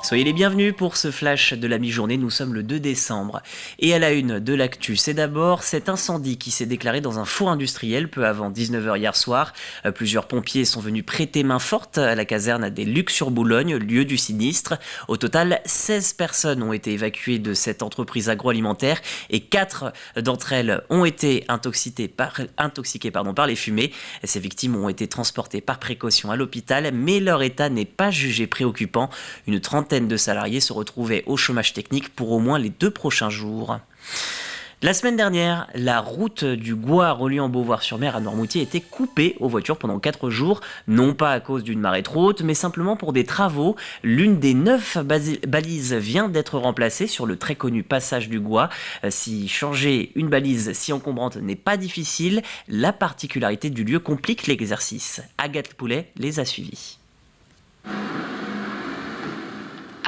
Soyez les bienvenus pour ce flash de la mi-journée, nous sommes le 2 décembre. Et à la une de l'actu, c'est d'abord cet incendie qui s'est déclaré dans un four industriel peu avant 19h hier soir. Plusieurs pompiers sont venus prêter main forte à la caserne des Lucs-sur-Boulogne, lieu du sinistre. Au total, 16 personnes ont été évacuées de cette entreprise agroalimentaire et 4 d'entre elles ont été intoxiquées par les fumées. Ces victimes ont été transportées par précaution à l'hôpital, mais leur état n'est pas jugé préoccupant. Une trentaine de salariés se retrouvaient au chômage technique pour au moins les 2 prochains jours. La semaine dernière, la route du Gois reliant Beauvoir-sur-Mer à Noirmoutier était coupée aux voitures pendant 4 jours, non pas à cause d'une marée trop haute, mais simplement pour des travaux. L'une des 9 balises vient d'être remplacée sur le très connu passage du Gois. Si changer une balise si encombrante n'est pas difficile, la particularité du lieu complique l'exercice. Agathe Poulet les a suivis.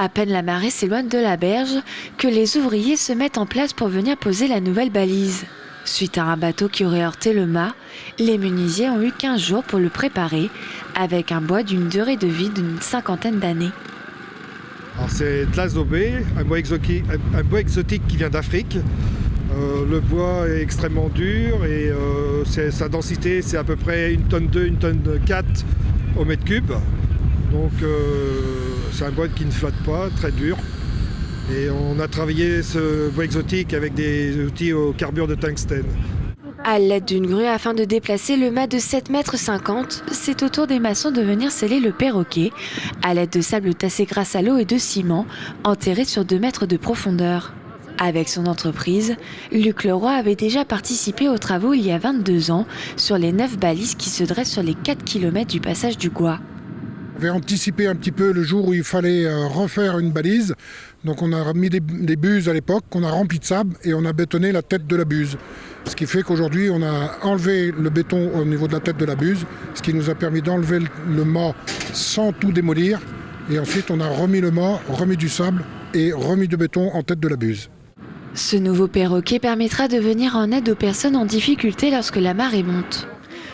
À peine la marée s'éloigne de la berge que les ouvriers se mettent en place pour venir poser la nouvelle balise. Suite à un bateau qui aurait heurté le mât, les menuisiers ont eu 15 jours pour le préparer, avec un bois d'une durée de vie d'une 50aine d'années. Alors c'est de l'azobé, un bois exotique qui vient d'Afrique. Le bois est extrêmement dur et sa densité c'est à peu près 1 tonne 2, 1 tonne 4 au mètre cube. Donc c'est un bois qui ne flotte pas, très dur. Et on a travaillé ce bois exotique avec des outils au carbure de tungstène. À l'aide d'une grue afin de déplacer le mât de 7,50 m, c'est au tour des maçons de venir sceller le perroquet à l'aide de sable tassé grâce à l'eau et de ciment, enterré sur 2 mètres de profondeur. Avec son entreprise, Luc Leroy avait déjà participé aux travaux il y a 22 ans sur les 9 balises qui se dressent sur les 4 km du passage du Gois. On avait anticipé un petit peu le jour où il fallait refaire une balise. Donc on a mis des buses à l'époque, qu'on a rempli de sable et on a bétonné la tête de la buse. Ce qui fait qu'aujourd'hui on a enlevé le béton au niveau de la tête de la buse, ce qui nous a permis d'enlever le mât sans tout démolir. Et ensuite on a remis le mât, remis du sable et remis du béton en tête de la buse. Ce nouveau perroquet permettra de venir en aide aux personnes en difficulté lorsque la marée monte.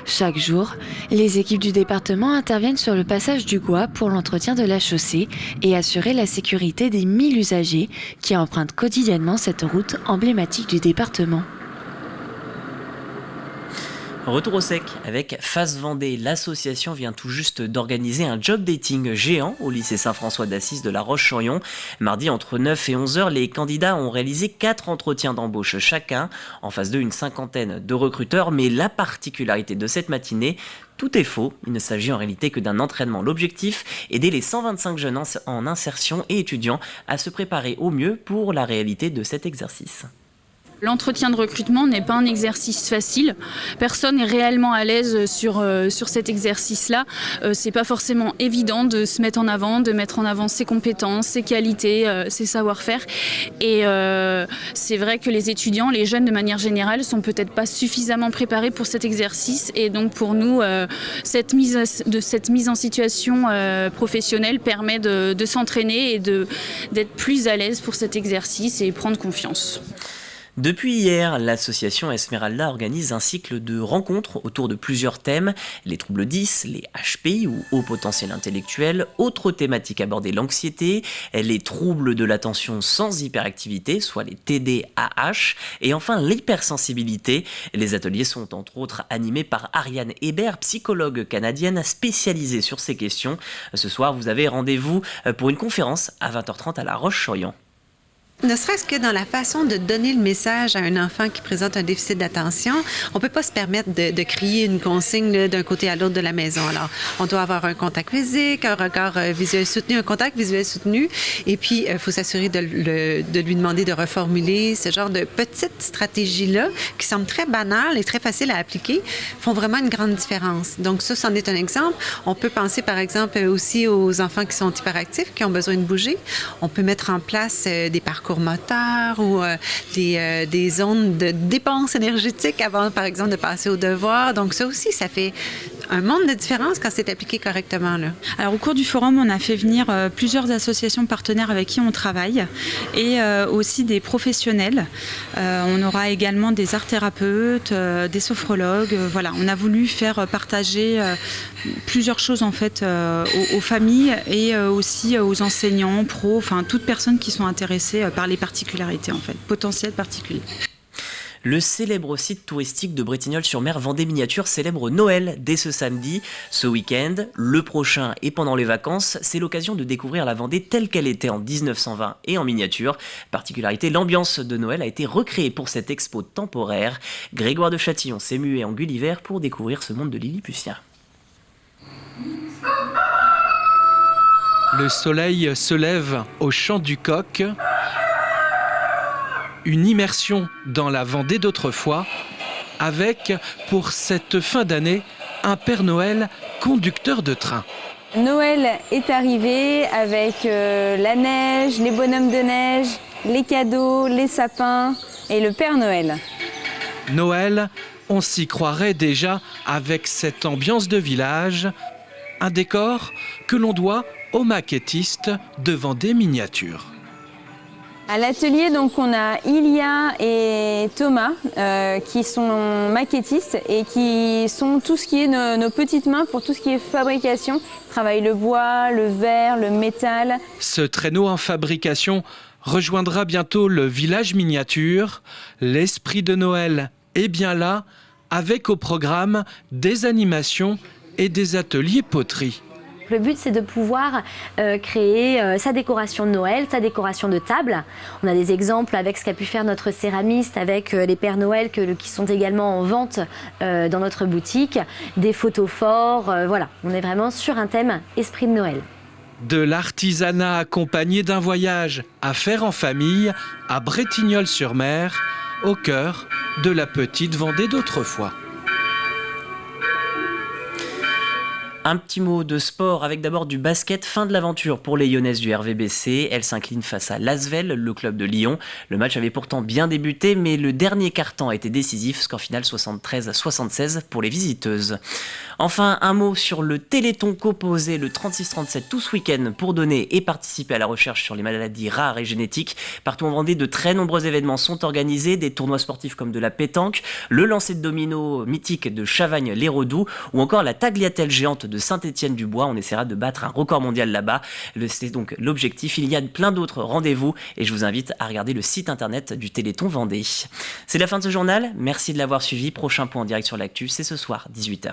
Chaque jour, les équipes du département interviennent sur le passage du Gois pour l'entretien de la chaussée et assurer la sécurité des 1000 usagers qui empruntent quotidiennement cette route emblématique du département. Retour au sec avec Face Vendée. L'association vient tout juste d'organiser un job dating géant au lycée Saint-François d'Assise de La Roche-sur-Yon. Mardi, entre 9 et 11h, les candidats ont réalisé 4 entretiens d'embauche chacun. En face d'eux, une 50aine de recruteurs. Mais la particularité de cette matinée, tout est faux. Il ne s'agit en réalité que d'un entraînement. L'objectif, aider les 125 jeunes en insertion et étudiants à se préparer au mieux pour la réalité de cet exercice. L'entretien de recrutement n'est pas un exercice facile. Personne n'est réellement à l'aise sur cet exercice-là. C'est pas forcément évident de se mettre en avant, de mettre en avant ses compétences, ses qualités, ses savoir-faire. Et c'est vrai que les étudiants, les jeunes de manière générale, sont peut-être pas suffisamment préparés pour cet exercice. Et donc pour nous, cette mise en situation professionnelle permet de s'entraîner et d'être plus à l'aise pour cet exercice et prendre confiance. Depuis hier, l'association Esmeralda organise un cycle de rencontres autour de plusieurs thèmes, les troubles 10, les HPI ou hauts potentiel intellectuel, autres thématiques abordées l'anxiété, les troubles de l'attention sans hyperactivité, soit les TDAH, et enfin l'hypersensibilité. Les ateliers sont entre autres animés par Ariane Hébert, psychologue canadienne spécialisée sur ces questions. Ce soir, vous avez rendez-vous pour une conférence à 20h30 à La Roche-sur-Yon. Ne serait-ce que dans la façon de donner le message à un enfant qui présente un déficit d'attention, on ne peut pas se permettre de crier une consigne d'un côté à l'autre de la maison. Alors, on doit avoir un contact physique, un regard visuel soutenu, un contact visuel soutenu, et puis il faut s'assurer de lui demander de reformuler ce genre de petites stratégies-là, qui semblent très banales et très faciles à appliquer, font vraiment une grande différence. Donc ça, c'en est un exemple. On peut penser, par exemple, aussi aux enfants qui sont hyperactifs, qui ont besoin de bouger. On peut mettre en place des parcours moteurs ou des zones de dépenses énergétiques avant, par exemple, de passer au devoir. Donc ça aussi, ça fait un monde de différence quand c'est appliqué correctement, là. Alors, au cours du forum, on a fait venir plusieurs associations partenaires avec qui on travaille et aussi des professionnels. On aura également des art-thérapeutes, des sophrologues. Voilà, on a voulu faire partager plusieurs choses en fait aux familles et aussi aux enseignants, pros, enfin toutes personnes qui sont intéressées par les particularités en fait, potentiels particuliers. Le célèbre site touristique de Bretignolles-sur-Mer Vendée Miniature célèbre Noël dès ce samedi. Ce week-end, le prochain et pendant les vacances, c'est l'occasion de découvrir la Vendée telle qu'elle était en 1920 et en miniature. Particularité, l'ambiance de Noël a été recréée pour cette expo temporaire. Grégoire de Châtillon s'est mué en Gulliver pour découvrir ce monde de Lilliputien. Le soleil se lève au chant du coq. Une immersion dans la Vendée d'autrefois, avec, pour cette fin d'année, un Père Noël conducteur de train. Noël est arrivé avec la neige, les bonhommes de neige, les cadeaux, les sapins et le Père Noël. Noël, on s'y croirait déjà avec cette ambiance de village, un décor que l'on doit aux maquettistes de Vendée Miniature. À l'atelier, donc, on a Ilia et Thomas qui sont maquettistes et qui sont tout ce qui est nos petites mains pour tout ce qui est fabrication. Ils travaillent le bois, le verre, le métal. Ce traîneau en fabrication rejoindra bientôt le village miniature. L'esprit de Noël est bien là, avec au programme des animations et des ateliers poterie. Le but, c'est de pouvoir créer sa décoration de Noël, sa décoration de table. On a des exemples avec ce qu'a pu faire notre céramiste, avec les Pères Noël qui sont également en vente dans notre boutique, des photos forts. Voilà, on est vraiment sur un thème esprit de Noël. De l'artisanat accompagné d'un voyage à faire en famille à Bretignolles-sur-Mer, au cœur de la petite Vendée d'autrefois. Un petit mot de sport avec d'abord du basket. Fin de l'aventure pour les Lyonnaises du RVBC. Elles s'inclinent face à l'Asvel, le club de Lyon. Le match avait pourtant bien débuté, mais le dernier quart-temps a été décisif. Score final 73-76 pour les visiteuses. Enfin, un mot sur le Téléthon composé le 36-37 tout ce week-end pour donner et participer à la recherche sur les maladies rares et génétiques. Partout en Vendée, de très nombreux événements sont organisés, des tournois sportifs comme de la pétanque, le lancer de domino mythique de Chavagne-les-Redoux ou encore la tagliatelle géante de Saint-Étienne-du-Bois. On essaiera de battre un record mondial là-bas. C'est donc l'objectif. Il y a plein d'autres rendez-vous et je vous invite à regarder le site internet du Téléthon Vendée. C'est la fin de ce journal. Merci de l'avoir suivi. Prochain point en direct sur l'actu, c'est ce soir, 18h.